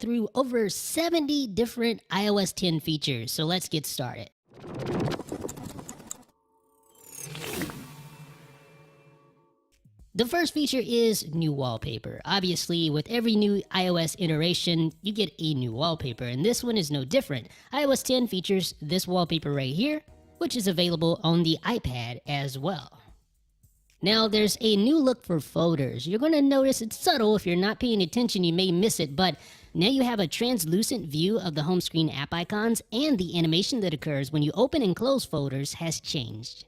through over 70 different iOS 10 features, so let's get started. The first feature is new wallpaper. Obviously, with every new iOS iteration, you get a new wallpaper, and this one is no different. iOS 10 features this wallpaper right here, which is available on the iPad as well. Now, there's a new look for folders. You're going to notice it's subtle. If you're not paying attention, you may miss it, but now you have a translucent view of the home screen app icons, and the animation that occurs when you open and close folders has changed.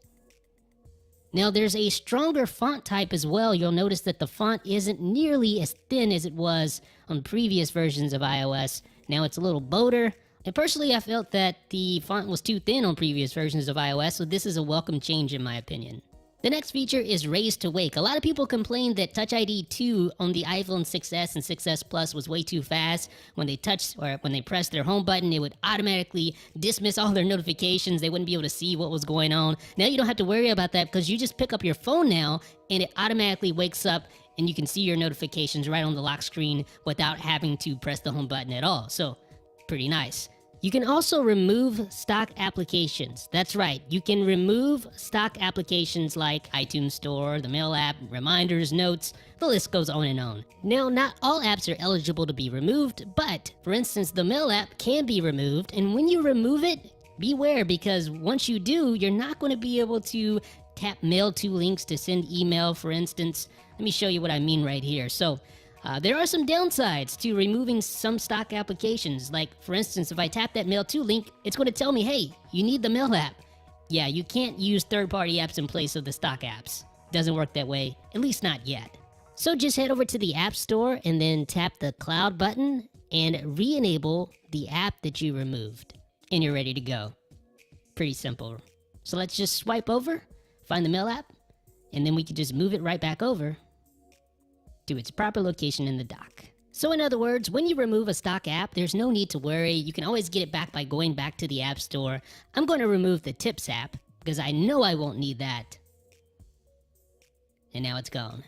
Now, there's a stronger font type as well. You'll notice that the font isn't nearly as thin as it was on previous versions of iOS. Now it's a little bolder. And personally, I felt that the font was too thin on previous versions of iOS, so this is a welcome change in my opinion. The next feature is Raise to Wake. A lot of people complained that Touch ID 2 on the iPhone 6s and 6s Plus was way too fast. When they touched or when they pressed their home button, it would automatically dismiss all their notifications. They wouldn't be able to see what was going on. Now you don't have to worry about that because you just pick up your phone now and it automatically wakes up and you can see your notifications right on the lock screen without having to press the home button at all. So, pretty nice. You can also remove stock applications. That's right, you can remove stock applications like iTunes Store, the Mail app, Reminders, Notes, the list goes on and on. Now, not all apps are eligible to be removed, but for instance, the Mail app can be removed, and when you remove it, beware because once you do, you're not going to be able to tap Mail to links to send email, for instance. Let me show you what I mean right here. So, there are some downsides to removing some stock applications. Like, for instance, if I tap that Mail to link, it's going to tell me, hey, you need the Mail app. Yeah, you can't use third-party apps in place of the stock apps. Doesn't work that way, at least not yet. So just head over to the App Store and then tap the Cloud button and re-enable the app that you removed. And you're ready to go. Pretty simple. So let's just swipe over, find the Mail app, and then we can just move it right back over to its proper location in the dock. So in other words, when you remove a stock app, there's no need to worry. You can always get it back by going back to the App Store. I'm going to remove the Tips app because I know I won't need that. And now it's gone.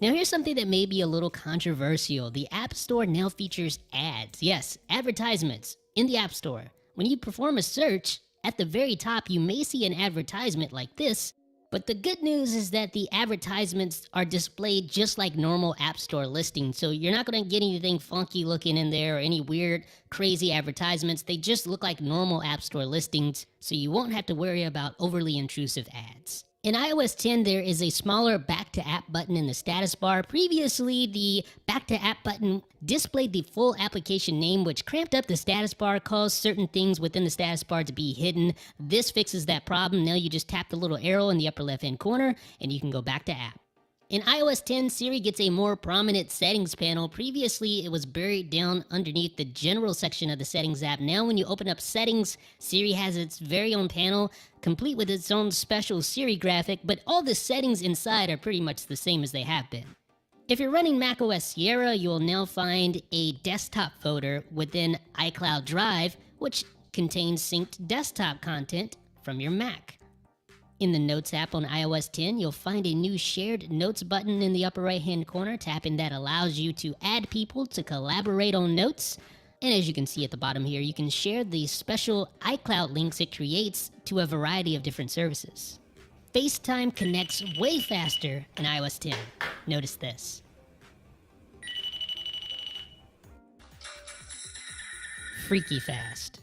Now here's something that may be a little controversial. The App Store now features ads. Yes, advertisements in the App Store. When you perform a search, at the very top you may see an advertisement like this. But the good news is that the advertisements are displayed just like normal App Store listings, so you're not going to get anything funky looking in there or any weird, crazy advertisements. They just look like normal App Store listings, so you won't have to worry about overly intrusive ads. In iOS 10, there is a smaller Back to App button in the status bar. Previously, the Back to App button displayed the full application name, which cramped up the status bar, caused certain things within the status bar to be hidden. This fixes that problem. Now you just tap the little arrow in the upper left-hand corner, and you can go back to App. In iOS 10, Siri gets a more prominent settings panel. Previously, it was buried down underneath the general section of the settings app. Now when you open up settings, Siri has its very own panel, complete with its own special Siri graphic, but all the settings inside are pretty much the same as they have been. If you're running macOS Sierra, you'll now find a desktop folder within iCloud Drive, which contains synced desktop content from your Mac. In the Notes app on iOS 10, you'll find a new Shared Notes button in the upper right-hand corner. Tapping that allows you to add people to collaborate on notes. And as you can see at the bottom here, you can share the special iCloud links it creates to a variety of different services. FaceTime connects way faster in iOS 10. Notice this. Freaky fast.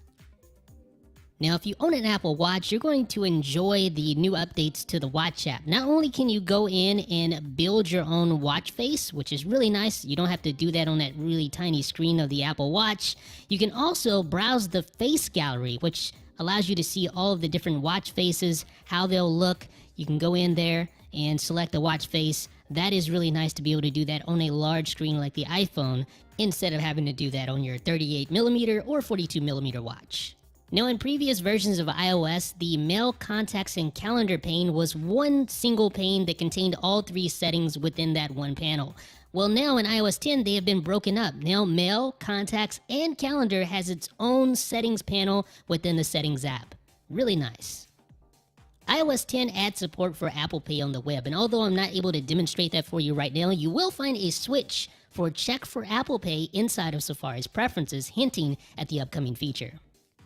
Now, if you own an Apple Watch, you're going to enjoy the new updates to the Watch app. Not only can you go in and build your own watch face, which is really nice. You don't have to do that on that really tiny screen of the Apple Watch. You can also browse the face gallery, which allows you to see all of the different watch faces, how they'll look. You can go in there and select a watch face. That is really nice to be able to do that on a large screen like the iPhone, instead of having to do that on your 38mm or 42mm watch. Now, in previous versions of iOS, the Mail, Contacts, and Calendar pane was one single pane that contained all three settings within that one panel. Well, now in iOS 10, they have been broken up. Now, Mail, Contacts, and Calendar has its own settings panel within the Settings app. Really nice. iOS 10 adds support for Apple Pay on the web, and although I'm not able to demonstrate that for you right now, you will find a switch for a check for Apple Pay inside of Safari's preferences, hinting at the upcoming feature.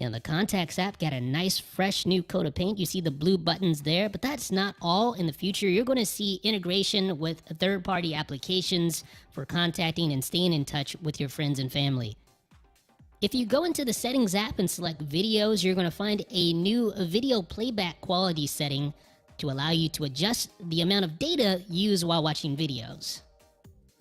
Now, the Contacts app got a nice fresh new coat of paint. You see the blue buttons there, but that's not all. In the future, you're going to see integration with third-party applications for contacting and staying in touch with your friends and family. If you go into the Settings app and select Videos, you're going to find a new video playback quality setting to allow you to adjust the amount of data used while watching videos.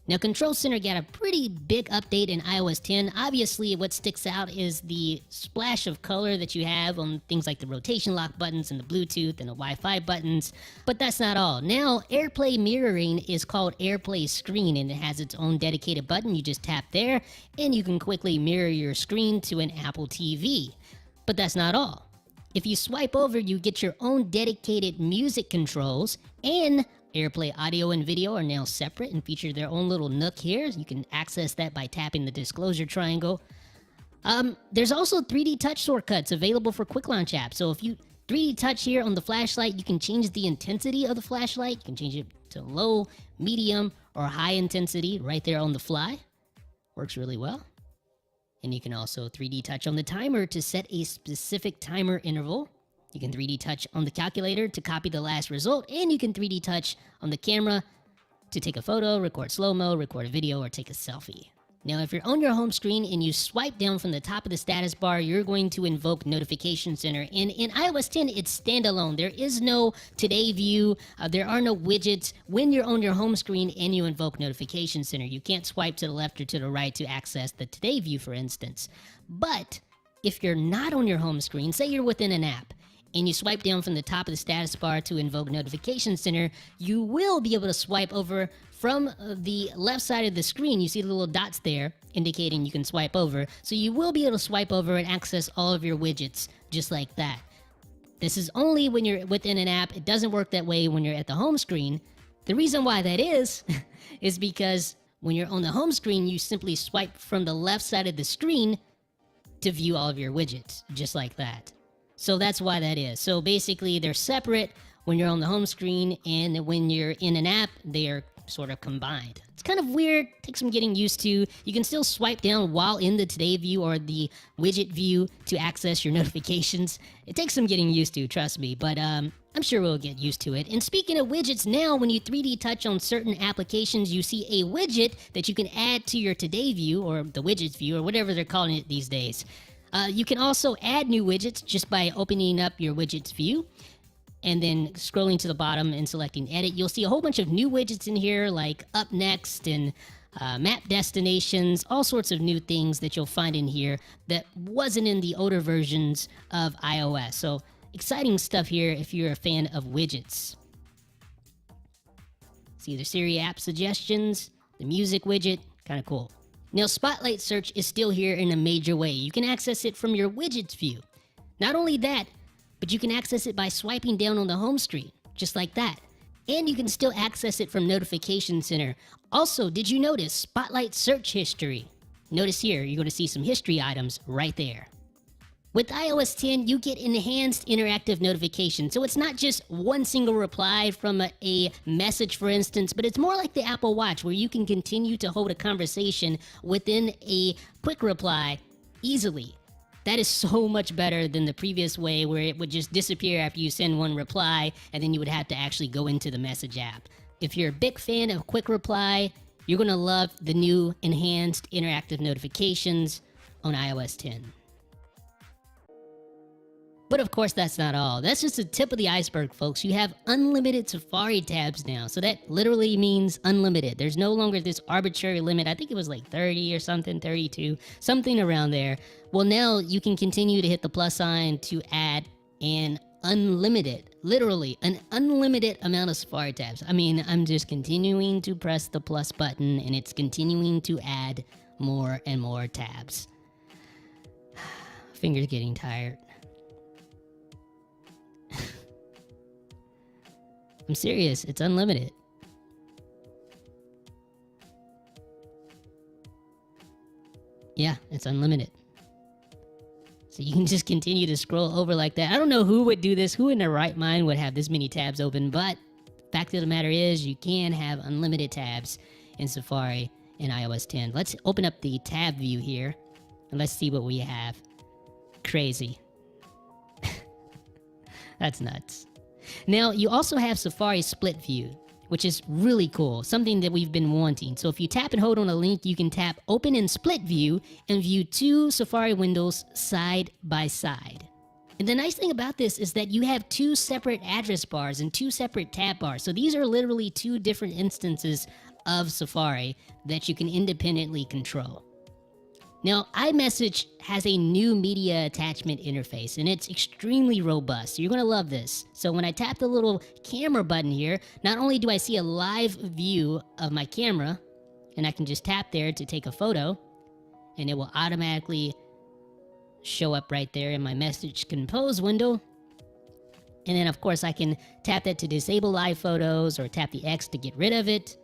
Now, Control Center got a pretty big update in iOS 10. Obviously, what sticks out is the splash of color that you have on things like the rotation lock buttons and the Bluetooth and the Wi-Fi buttons. But that's not all. Now, AirPlay mirroring is called AirPlay Screen, and it has its own dedicated button. You just tap there, and you can quickly mirror your screen to an Apple TV. But that's not all. If you swipe over, you get your own dedicated music controls, and AirPlay audio and video are now separate and feature their own little nook here. You can access that by tapping the disclosure triangle. There's also 3D touch shortcuts available for quick launch apps. So if you 3D touch here on the flashlight, you can change the intensity of the flashlight. You can change it to low, medium, or high intensity right there on the fly. Works really well. And you can also 3D touch on the timer to set a specific timer interval. You can 3D touch on the calculator to copy the last result, and you can 3D touch on the camera to take a photo, record slow-mo, record a video, or take a selfie. Now, if you're on your home screen and you swipe down from the top of the status bar, you're going to invoke Notification Center. And in iOS 10, it's standalone. There is no Today view. There are no widgets. When you're on your home screen and you invoke Notification Center, you can't swipe to the left or to the right to access the Today view, for instance. But if you're not on your home screen, say you're within an app, and you swipe down from the top of the status bar to invoke Notification Center, you will be able to swipe over from the left side of the screen. You see the little dots there indicating you can swipe over. So you will be able to swipe over and access all of your widgets just like that. This is only when you're within an app. It doesn't work that way when you're at the home screen. The reason why that is because when you're on the home screen, you simply swipe from the left side of the screen to view all of your widgets, just like that. So that's why that is. So basically, they're separate when you're on the home screen, and when you're in an app, they are sort of combined. It's kind of weird, takes some getting used to. You can still swipe down while in the Today view or the widget view to access your notifications. It takes some getting used to, trust me, but I'm sure we'll get used to it. And speaking of widgets, now when you 3D touch on certain applications, you see a widget that you can add to your Today view or the widgets view or whatever they're calling it these days. You can also add new widgets just by opening up your widgets view and then scrolling to the bottom and selecting edit. You'll see a whole bunch of new widgets in here like up next and map destinations, all sorts of new things that you'll find in here that wasn't in the older versions of iOS. So exciting stuff here if you're a fan of widgets. See the Siri app suggestions, the music widget, kind of cool. Now, Spotlight Search is still here in a major way. You can access it from your widgets view. Not only that, but you can access it by swiping down on the home screen, just like that. And you can still access it from Notification Center. Also, did you notice Spotlight Search History? Notice here, you're going to see some history items right there. With iOS 10, you get enhanced interactive notifications. So it's not just one single reply from a message, for instance, but it's more like the Apple Watch, where you can continue to hold a conversation within a quick reply easily. That is so much better than the previous way where it would just disappear after you send one reply, and then you would have to actually go into the message app. If you're a big fan of quick reply, you're going to love the new enhanced interactive notifications on iOS 10. But of course, that's not all. That's just the tip of the iceberg, folks. You have unlimited Safari tabs now. So that literally means unlimited. There's no longer this arbitrary limit. I think it was like 30 or something, 32, something around there. Well, now you can continue to hit the plus sign to add an unlimited, literally an unlimited amount of Safari tabs. I mean, I'm just continuing to press the plus button and it's continuing to add more and more tabs. Fingers getting tired. I'm serious, it's unlimited. Yeah, it's unlimited. So you can just continue to scroll over like that. I don't know who would do this, who in their right mind would have this many tabs open, but fact of the matter is you can have unlimited tabs in Safari, in iOS 10. Let's open up the tab view here and let's see what we have. Crazy. That's nuts. Now, you also have Safari split view, which is really cool, something that we've been wanting. So if you tap and hold on a link, you can tap open in split view and view two Safari windows side by side. And the nice thing about this is that you have two separate address bars and two separate tab bars. So these are literally two different instances of Safari that you can independently control. Now, iMessage has a new media attachment interface, and it's extremely robust. You're going to love this. So when I tap the little camera button here, not only do I see a live view of my camera, and I can just tap there to take a photo, and it will automatically show up right there in my message compose window. And then, of course, I can tap that to disable live photos or tap the X to get rid of it.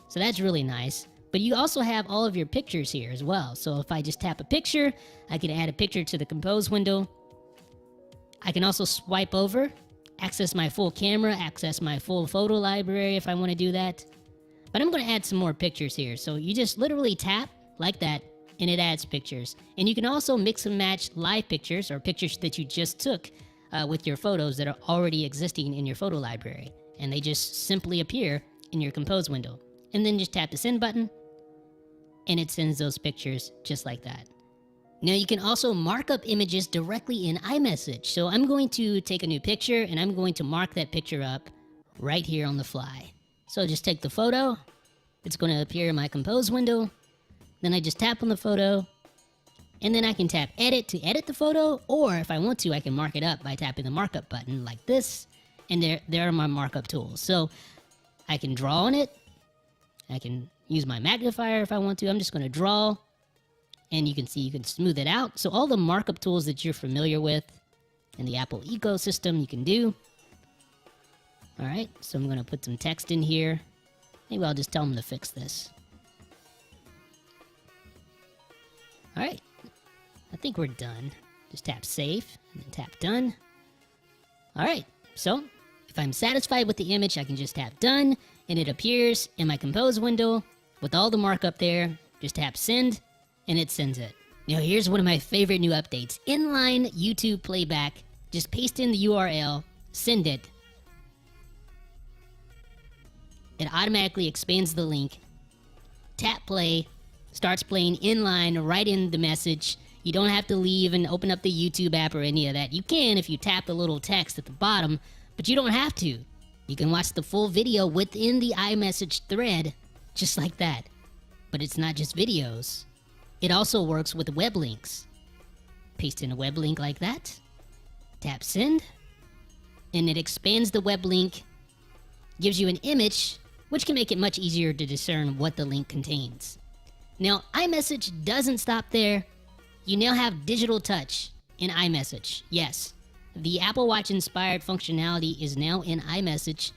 So that's really nice. But you also have all of your pictures here as well. So if I just tap a picture, I can add a picture to the compose window. I can also swipe over, access my full camera, access my full photo library if I want to do that. But I'm going to add some more pictures here. So you just literally tap like that and it adds pictures. And you can also mix and match live pictures or pictures that you just took with your photos that are already existing in your photo library. And they just simply appear in your compose window. And then just tap the send button and it sends those pictures just like that. Now you can also mark up images directly in iMessage. So I'm going to take a new picture and I'm going to mark that picture up right here on the fly. So just take the photo. It's going to appear in my compose window. Then I just tap on the photo and then I can tap edit to edit the photo, or if I want to, I can mark it up by tapping the markup button like this. And there are my markup tools. So I can draw on it. I can use my magnifier if I want to. I'm just going to draw, and you can see you can smooth it out. So all the markup tools that you're familiar with in the Apple ecosystem, you can do. All right, so I'm going to put some text in here. Maybe I'll just tell them to fix this. All right, I think we're done. Just tap save and then tap done. All right, so if I'm satisfied with the image, I can just tap done, and it appears in my compose window with all the markup there. Just tap send, and it sends it. Now here's one of my favorite new updates. Inline YouTube playback. Just paste in the URL, send it. It automatically expands the link. Tap play, starts playing inline right in the message. You don't have to leave and open up the YouTube app or any of that. You can if you tap the little text at the bottom, but you don't have to. You can watch the full video within the iMessage thread, just like that. But it's not just videos. It also works with web links. Paste in a web link like that. Tap send. And it expands the web link. Gives you an image, which can make it much easier to discern what the link contains. Now, iMessage doesn't stop there. You now have digital touch in iMessage. Yes. The Apple Watch inspired functionality is now in iMessage.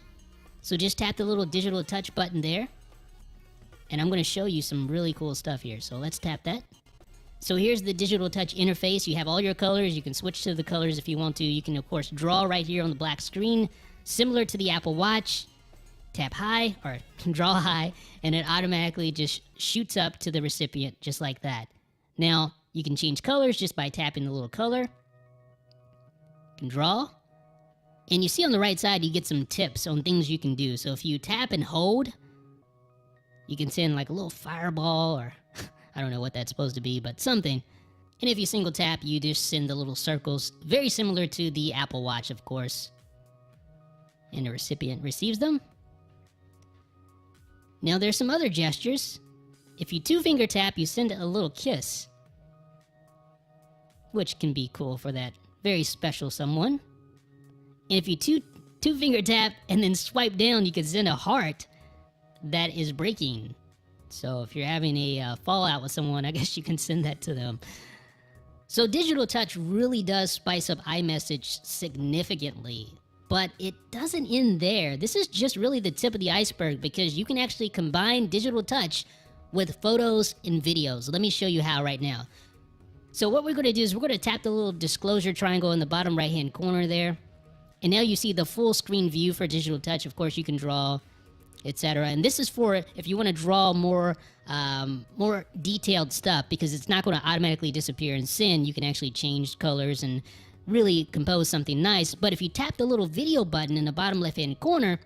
So just tap the little digital touch button there. And I'm going to show you some really cool stuff here. So let's tap that. So here's the digital touch interface. You have all your colors. You can switch to the colors if you want to. You can, of course, draw right here on the black screen, similar to the Apple Watch. Tap high or draw high, and it automatically just shoots up to the recipient just like that. Now, you can change colors just by tapping the little color. Can draw, and you see on the right side you get some tips on things you can do. So if you tap and hold, you can send like a little fireball, or I don't know what that's supposed to be, but something. And if you single tap, you just send the little circles, very similar to the Apple Watch, of course, and the recipient receives them. Now there's some other gestures. If you two-finger tap, you send a little kiss, which can be cool for that very special someone. And if you two-finger tap and then swipe down, you can send a heart that is breaking. So if you're having a fallout with someone, I guess you can send that to them. So digital touch really does spice up iMessage significantly. But it doesn't end there. This is just really the tip of the iceberg, because you can actually combine digital touch with photos and videos. Let me show you how right now. So what we're going to do is we're going to tap the little disclosure triangle in the bottom right hand corner there. And now you see the full screen view for digital touch. Of course, you can draw etc. And this is for if you want to draw more detailed stuff, because it's not going to automatically disappear and send. You can actually change colors and really compose something nice. But if you tap the little video button in the bottom left hand corner,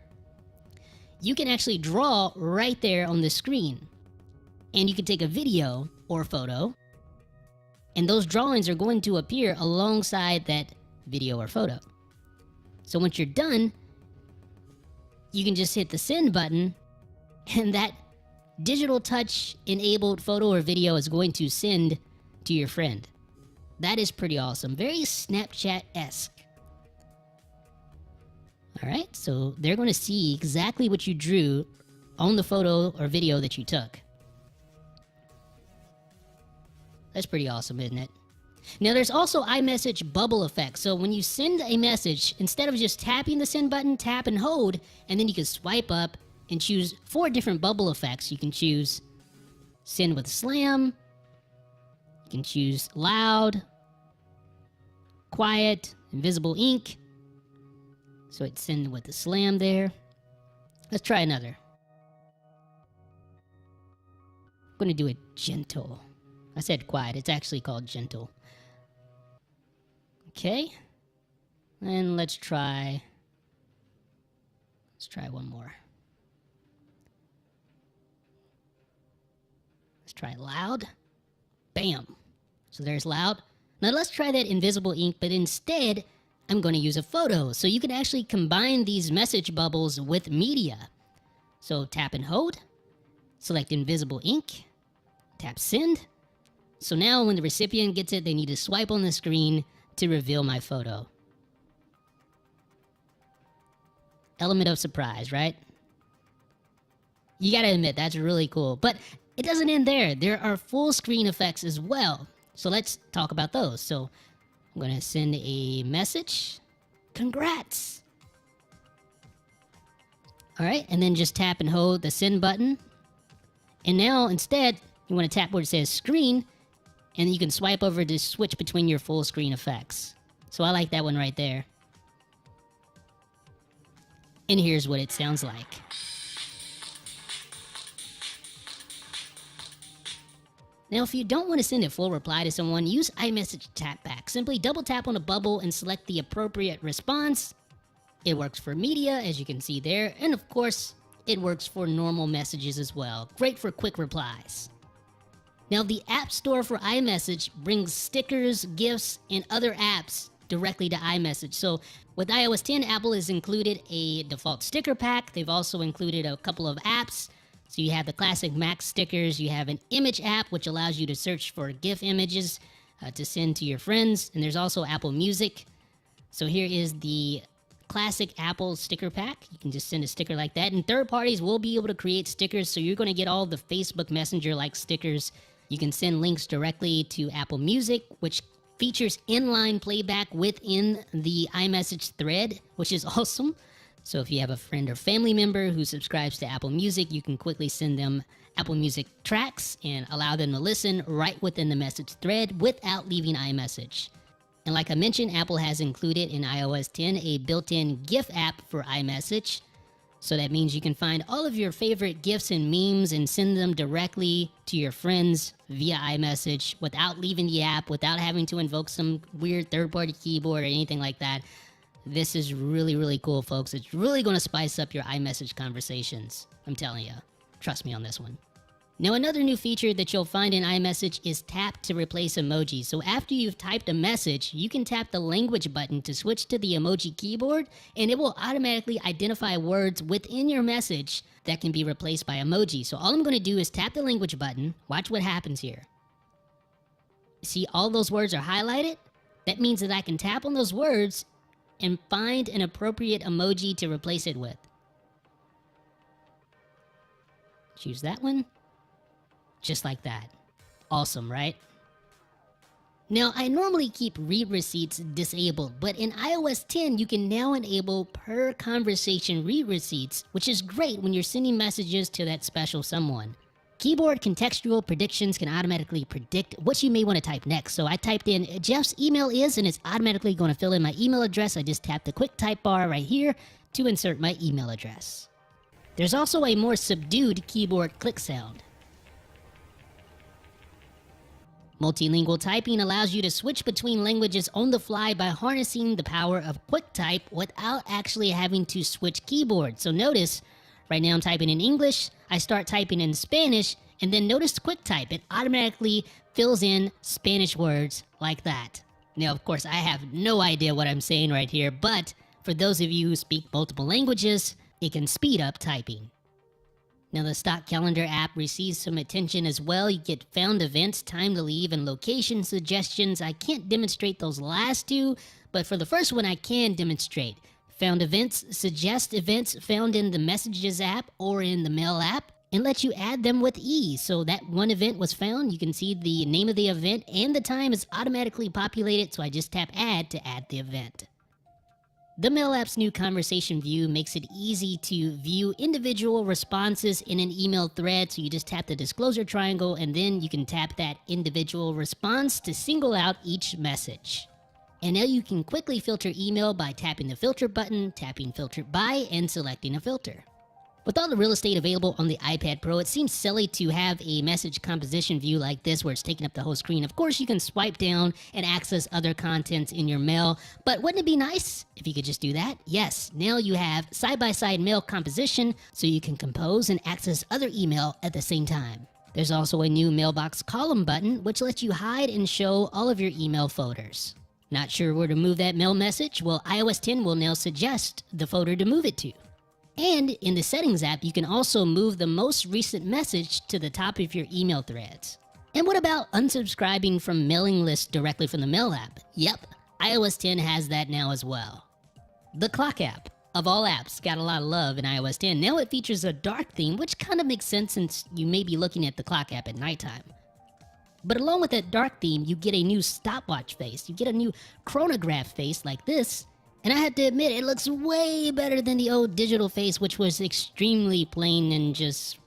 you can actually draw right there on the screen. And you can take a video or photo, and those drawings are going to appear alongside that video or photo. So once you're done, you can just hit the send button, and that digital touch enabled photo or video is going to send to your friend. That is pretty awesome. Very Snapchat-esque. Alright, so they're going to see exactly what you drew on the photo or video that you took. That's pretty awesome, isn't it? Now, there's also iMessage bubble effect. So when you send a message, instead of just tapping the send button, tap and hold, and then you can swipe up and choose 4 different bubble effects. You can choose send with slam, you can choose loud, quiet, invisible ink. So it's send with the slam there. Let's try another. I'm going to do it gentle. I said quiet. It's actually called gentle. Okay. And let's try one more. Let's try loud. Bam. So there's loud. Now let's try that invisible ink, but instead I'm going to use a photo. So you can actually combine these message bubbles with media. So tap and hold. Select invisible ink. Tap send. So now when the recipient gets it, they need to swipe on the screen to reveal my photo. Element of surprise, right? You gotta admit, that's really cool. But it doesn't end there. There are full screen effects as well. So let's talk about those. So I'm gonna send a message. Congrats! Alright, and then just tap and hold the send button. And now instead, you want to tap where it says screen, and you can swipe over to switch between your full screen effects. So I like that one right there. And here's what it sounds like. Now, if you don't want to send a full reply to someone, use iMessage Tap Back. Simply double tap on a bubble and select the appropriate response. It works for media, as you can see there, and of course, it works for normal messages as well. Great for quick replies. Now, the App Store for iMessage brings stickers, GIFs, and other apps directly to iMessage. So with iOS 10, Apple has included a default sticker pack. They've also included a couple of apps. So you have the classic Mac stickers. You have an image app, which allows you to search for GIF images to send to your friends. And there's also Apple Music. So here is the classic Apple sticker pack. You can just send a sticker like that. And third parties will be able to create stickers. So you're going to get all the Facebook Messenger-like stickers. You can send links directly to Apple Music, which features inline playback within the iMessage thread, which is awesome. So if you have a friend or family member who subscribes to Apple Music, you can quickly send them Apple Music tracks and allow them to listen right within the message thread without leaving iMessage. And like I mentioned, Apple has included in iOS 10 a built-in GIF app for iMessage. So that means you can find all of your favorite GIFs and memes and send them directly to your friends via iMessage without leaving the app, without having to invoke some weird third-party keyboard or anything like that. This is really, really cool, folks. It's really going to spice up your iMessage conversations. I'm telling you. Trust me on this one. Now, another new feature that you'll find in iMessage is tap to replace emojis. So after you've typed a message, you can tap the language button to switch to the emoji keyboard, and it will automatically identify words within your message that can be replaced by emoji. So all I'm going to do is tap the language button. Watch what happens here. See, all those words are highlighted? That means that I can tap on those words and find an appropriate emoji to replace it with. Choose that one. Just like that. Awesome, right? Now, I normally keep read receipts disabled, but in iOS 10, you can now enable per conversation read receipts, which is great when you're sending messages to that special someone. Keyboard contextual predictions can automatically predict what you may want to type next. So I typed in Jeff's email is, and it's automatically going to fill in my email address. I just tapped the quick type bar right here to insert my email address. There's also a more subdued keyboard click sound. Multilingual typing allows you to switch between languages on the fly by harnessing the power of QuickType without actually having to switch keyboards. So notice, right now I'm typing in English, I start typing in Spanish, and then notice QuickType. It automatically fills in Spanish words like that. Now, of course, I have no idea what I'm saying right here, but for those of you who speak multiple languages, it can speed up typing. Now, the stock calendar app receives some attention as well. You get found events, time to leave, and location suggestions. I can't demonstrate those last two, but for the first one, I can demonstrate. Found events suggest events found in the Messages app or in the Mail app and let you add them with ease. So that one event was found. You can see the name of the event and the time is automatically populated, so I just tap Add to add the event. The Mail app's new conversation view makes it easy to view individual responses in an email thread, so you just tap the disclosure triangle and then you can tap that individual response to single out each message. And now you can quickly filter email by tapping the filter button, tapping filtered by, and selecting a filter. With all the real estate available on the iPad Pro, it seems silly to have a message composition view like this where it's taking up the whole screen. Of course, you can swipe down and access other contents in your mail, but wouldn't it be nice if you could just do that? Yes, now you have side-by-side mail composition so you can compose and access other email at the same time. There's also a new mailbox column button which lets you hide and show all of your email folders. Not sure where to move that mail message? Well, iOS 10 will now suggest the folder to move it to. And in the Settings app, you can also move the most recent message to the top of your email threads. And what about unsubscribing from mailing lists directly from the Mail app? Yep, iOS 10 has that now as well. The Clock app, of all apps, got a lot of love in iOS 10. Now it features a dark theme, which kind of makes sense since you may be looking at the Clock app at nighttime. But along with that dark theme, you get a new stopwatch face. You get a new chronograph face like this. And I have to admit, it looks way better than the old digital face, which was extremely plain and just,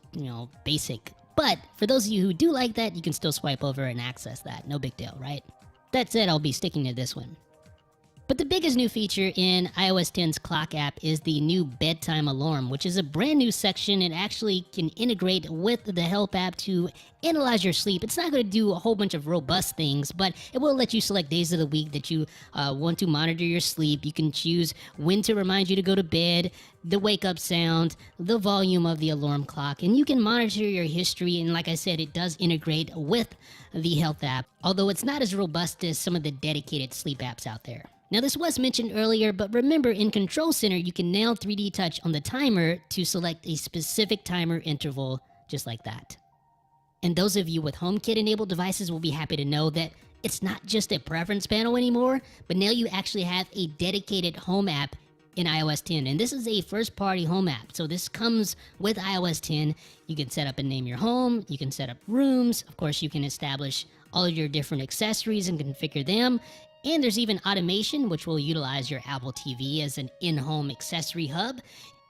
basic. But for those of you who do like that, you can still swipe over and access that. No big deal, right? That said, I'll be sticking to this one. But the biggest new feature in iOS 10's Clock app is the new bedtime alarm, which is a brand new section. It actually can integrate with the Help app to analyze your sleep. It's not going to do a whole bunch of robust things, but it will let you select days of the week that you want to monitor your sleep. You can choose when to remind you to go to bed, the wake up sound, the volume of the alarm clock, and you can monitor your history. And like I said, it does integrate with the Health app, although it's not as robust as some of the dedicated sleep apps out there. Now this was mentioned earlier, but remember in Control Center you can now 3D touch on the timer to select a specific timer interval just like that. And those of you with HomeKit enabled devices will be happy to know that it's not just a preference panel anymore, but now you actually have a dedicated home app in iOS 10. And this is a first-party home app, so this comes with iOS 10. You can set up and name your home, you can set up rooms, of course you can establish all of your different accessories and configure them. And there's even automation, which will utilize your Apple TV as an in-home accessory hub.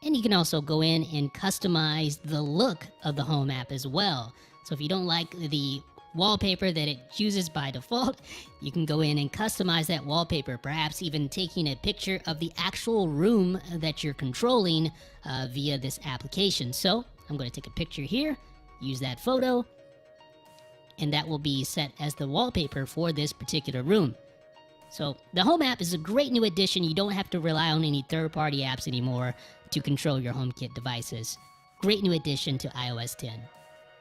And you can also go in and customize the look of the home app as well. So if you don't like the wallpaper that it chooses by default, you can go in and customize that wallpaper, perhaps even taking a picture of the actual room that you're controlling via this application. So I'm going to take a picture here, use that photo, and that will be set as the wallpaper for this particular room. So the Home app is a great new addition. You don't have to rely on any third-party apps anymore to control your HomeKit devices. Great new addition to iOS 10.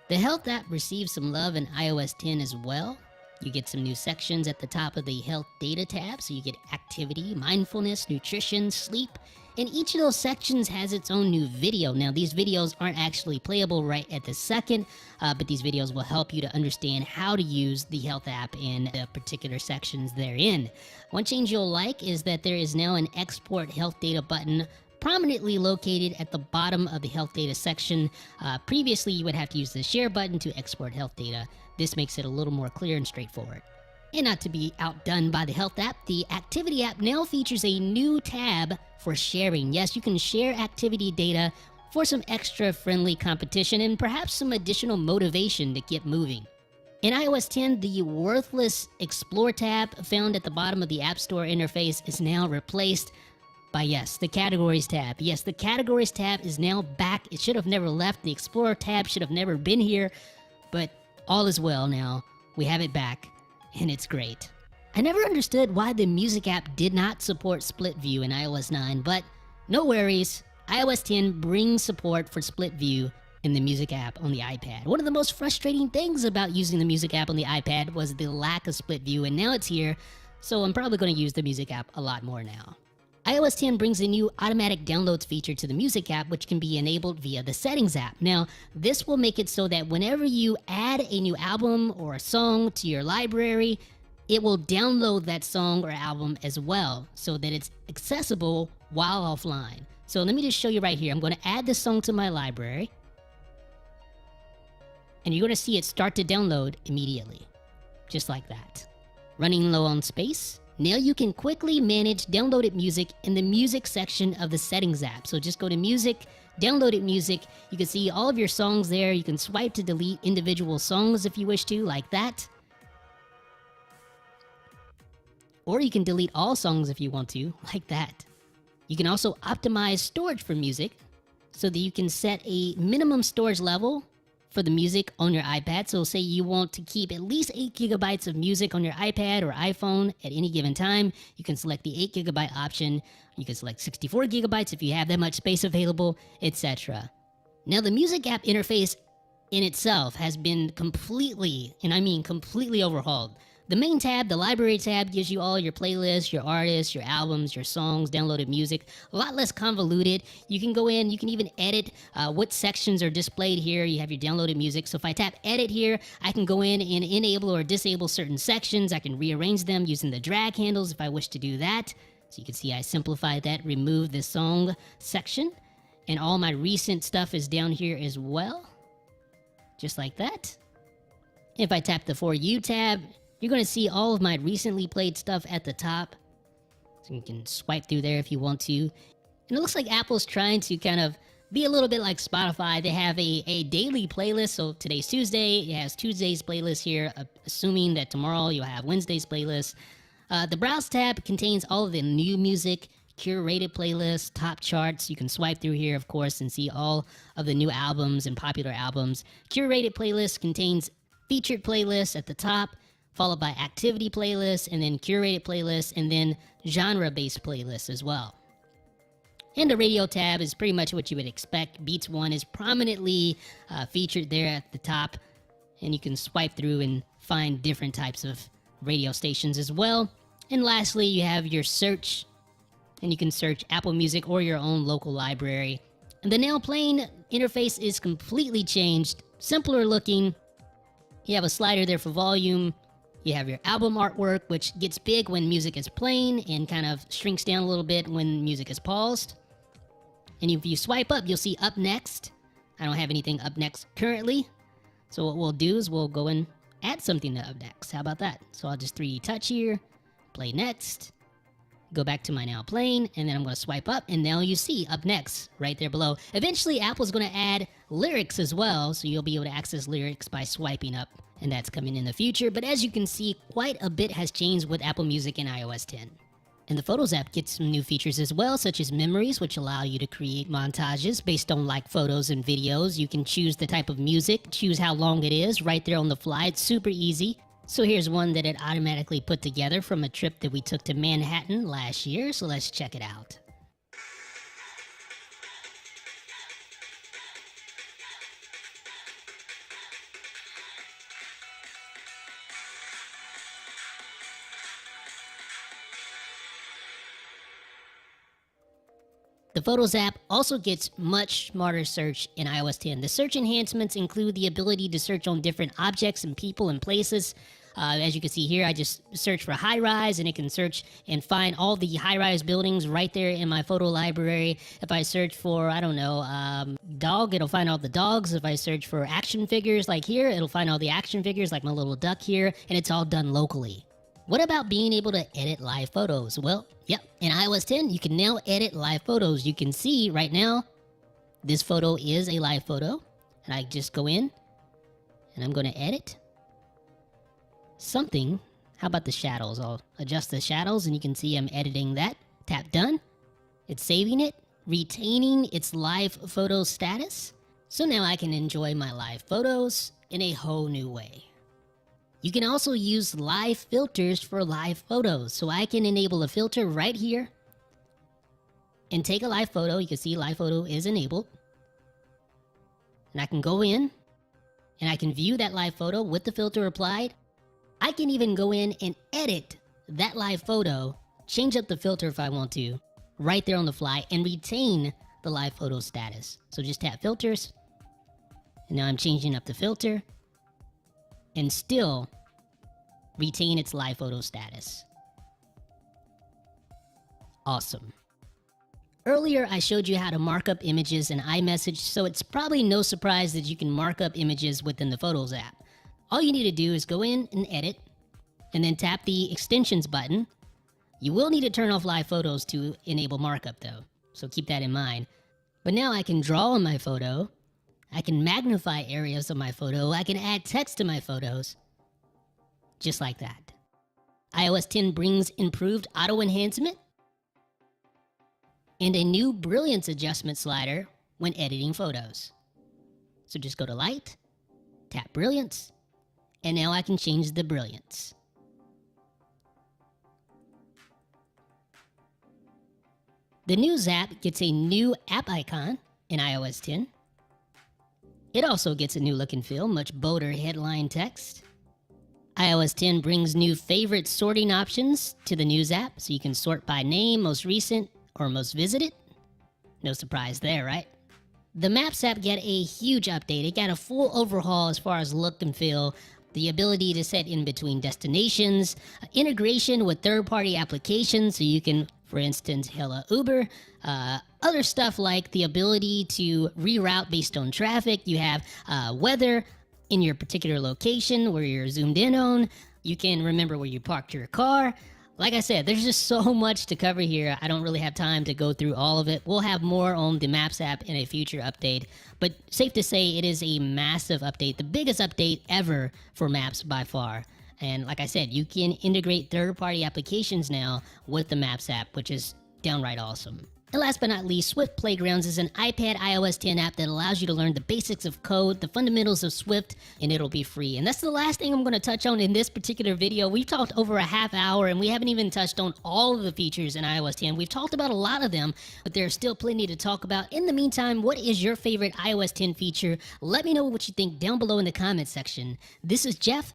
The Health app receives some love in iOS 10 as well. You get some new sections at the top of the Health Data tab, so you get activity, mindfulness, nutrition, sleep, and each of those sections has its own new video. Now, these videos aren't actually playable right at the second, but these videos will help you to understand how to use the Health app in the particular sections they're in. One change you'll like is that there is now an Export Health Data button prominently located at the bottom of the Health Data section. Previously, you would have to use the Share button to export health data. This makes it a little more clear and straightforward. And not to be outdone by the Health app, the Activity app now features a new tab for sharing. Yes, you can share activity data for some extra friendly competition and perhaps some additional motivation to get moving. In iOS 10, the worthless Explore tab found at the bottom of the App Store interface is now replaced by, yes, the Categories tab. Yes, the Categories tab is now back. It should have never left. The Explorer tab should have never been here, but all is well now. We have it back, and it's great. I never understood why the Music app did not support split view in iOS 9, but no worries. iOS 10 brings support for split view in the Music app on the iPad. One of the most frustrating things about using the Music app on the iPad was the lack of split view, and now it's here, so I'm probably going to use the Music app a lot more now. iOS 10 brings a new automatic downloads feature to the Music app, which can be enabled via the Settings app. Now, this will make it so that whenever you add a new album or a song to your library, it will download that song or album as well, so that it's accessible while offline. So let me just show you right here. I'm going to add this song to my library, and you're going to see it start to download immediately, just like that. Running low on space. Now you can quickly manage downloaded music in the music section of the Settings app. So just go to Music, Downloaded Music. You can see all of your songs there. You can swipe to delete individual songs if you wish to, like that. Or you can delete all songs if you want to, like that. You can also optimize storage for music so that you can set a minimum storage level for the music on your iPad. So say you want to keep at least 8 gigabytes of music on your iPad or iPhone at any given time, you can select the 8 gigabyte option. You can select 64 gigabytes if you have that much space available, etc. Now the Music app interface in itself has been completely, and I mean completely overhauled. The main tab, the Library tab, gives you all your playlists, your artists, your albums, your songs, downloaded music. A lot less convoluted. You can go in, you can even edit what sections are displayed here. You have your downloaded music. So if I tap Edit here, I can go in and enable or disable certain sections. I can rearrange them using the drag handles if I wish to do that. So you can see I simplified that, removed the song section. And all my recent stuff is down here as well. Just like that. If I tap the For You tab, you're going to see all of my recently played stuff at the top. So you can swipe through there if you want to. And it looks like Apple's trying to kind of be a little bit like Spotify. They have a daily playlist. So today's Tuesday. It has Tuesday's playlist here, assuming that tomorrow you'll have Wednesday's playlist. The Browse tab contains all of the new music, curated playlists, top charts. You can swipe through here, of course, and see all of the new albums and popular albums. Curated playlist contains featured playlists at the top, followed by activity playlists, and then curated playlists, and then genre-based playlists as well. And the radio tab is pretty much what you would expect. Beats 1 is prominently featured there at the top, and you can swipe through and find different types of radio stations as well. And lastly, you have your search, and you can search Apple Music or your own local library. And the Now Playing interface is completely changed, simpler looking. You have a slider there for volume. You have your album artwork, which gets big when music is playing and kind of shrinks down a little bit when music is paused. And if you swipe up, you'll see Up Next. I don't have anything up next currently. So what we'll do is we'll go and add something to Up Next. How about that? So I'll just 3D touch here, play next, go back to my Now Playing, and then I'm going to swipe up, and now you see Up Next right there below. Eventually, Apple's going to add lyrics as well, so you'll be able to access lyrics by swiping up. And that's coming in the future, but as you can see, quite a bit has changed with Apple Music in iOS 10. And the Photos app gets some new features as well, such as memories, which allow you to create montages based on like photos and videos. You can choose the type of music, choose how long it is, right there on the fly. It's super easy. So here's one that it automatically put together from a trip that we took to Manhattan last year, so let's check it out. The Photos app also gets much smarter search in iOS 10. The search enhancements include the ability to search on different objects and people and places. As you can see here, I just search for high-rise, and it can search and find all the high-rise buildings right there in my photo library. If I search for, I don't know, dog, it'll find all the dogs. If I search for action figures like here, it'll find all the action figures like my little duck here, and it's all done locally. What about being able to edit live photos? Well, yep, in iOS 10, you can now edit live photos. You can see right now, this photo is a live photo. And I just go in, and I'm going to edit something. How about the shadows? I'll adjust the shadows, and you can see I'm editing that. Tap Done. It's saving it, retaining its live photo status. So now I can enjoy my live photos in a whole new way. You can also use live filters for live photos. So I can enable a filter right here and take a live photo. You can see live photo is enabled. And I can go in and I can view that live photo with the filter applied. I can even go in and edit that live photo, change up the filter if I want to, right there on the fly, and retain the live photo status. So just tap filters, and now I'm changing up the filter, and still retain its live photo status. Awesome. Earlier, I showed you how to mark up images in iMessage, so it's probably no surprise that you can mark up images within the Photos app. All you need to do is go in and edit, and then tap the extensions button. You will need to turn off live photos to enable markup though, so keep that in mind. But now I can draw on my photo, I can magnify areas of my photo, I can add text to my photos, just like that. iOS 10 brings improved auto enhancement and a new brilliance adjustment slider when editing photos. So just go to Light, tap Brilliance, and now I can change the brilliance. The News app gets a new app icon in iOS 10. It also gets a new look and feel, much bolder headline text. iOS 10 brings new favorite sorting options to the News app, so you can sort by name, most recent, or most visited. No surprise there, right? The Maps app got a huge update. It got a full overhaul as far as look and feel, the ability to set in between destinations, integration with third-party applications so you can, for instance, hail a Uber, other stuff like the ability to reroute based on traffic. You have weather in your particular location where you're zoomed in on. You can remember where you parked your car. Like I said, there's just so much to cover here. I don't really have time to go through all of it. We'll have more on the Maps app in a future update, but safe to say it is a massive update, the biggest update ever for Maps by far. And like I said, you can integrate third-party applications now with the Maps app, which is downright awesome. And last but not least, Swift Playgrounds is an iPad iOS 10 app that allows you to learn the basics of code, the fundamentals of Swift, and it'll be free. And that's the last thing I'm going to touch on in this particular video. We've talked over a half hour and we haven't even touched on all of the features in iOS 10. We've talked about a lot of them, but there's still plenty to talk about. In the meantime, what is your favorite iOS 10 feature? Let me know what you think down below in the comment section. This is Jeff,